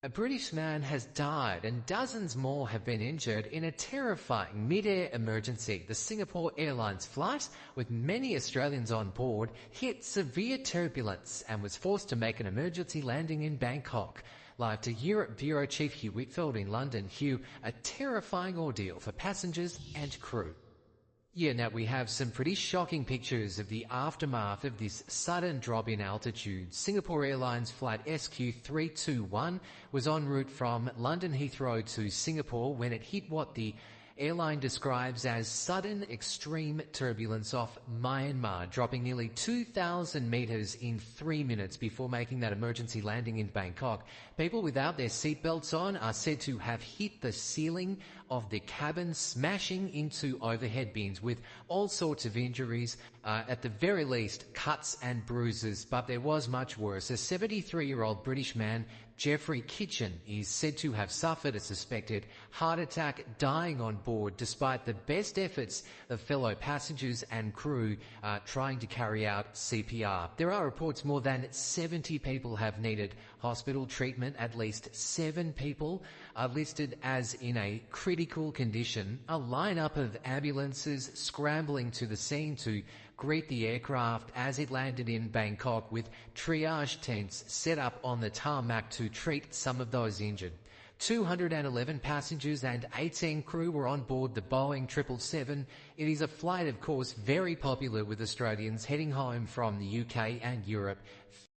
A British man has died and dozens more have been injured in a terrifying mid-air emergency. The Singapore Airlines flight, with many Australians on board, hit severe turbulence and was forced to make an emergency landing in Bangkok. Live to Europe Bureau Chief Hugh Whitfield in London. Hugh, a terrifying ordeal for passengers and crew. Yeah, now we have some pretty shocking pictures of the aftermath of this sudden drop in altitude. Singapore Airlines flight SQ321 was en route from London Heathrow to Singapore when it hit what the airline describes as sudden extreme turbulence off Myanmar, dropping nearly 2,000 metres in 3 minutes before making that emergency landing in Bangkok. People without their seatbelts on are said to have hit the ceiling of the cabin, smashing into overhead bins with all sorts of injuries, at the very least cuts and bruises, but there was much worse. A 73-year-old British man, Jeffrey Kitchen, is said to have suffered a suspected heart attack, dying on board despite the best efforts of fellow passengers and crew trying to carry out CPR. There are reports more than 70 people have needed hospital treatment. At least 7 people are listed as in a critical condition. A lineup of ambulances scrambling to the scene to greet the aircraft as it landed in Bangkok, with triage tents set up on the tarmac to treat some of those injured. 211 passengers and 18 crew were on board the Boeing 777. It is a flight, of course, very popular with Australians heading home from the UK and Europe.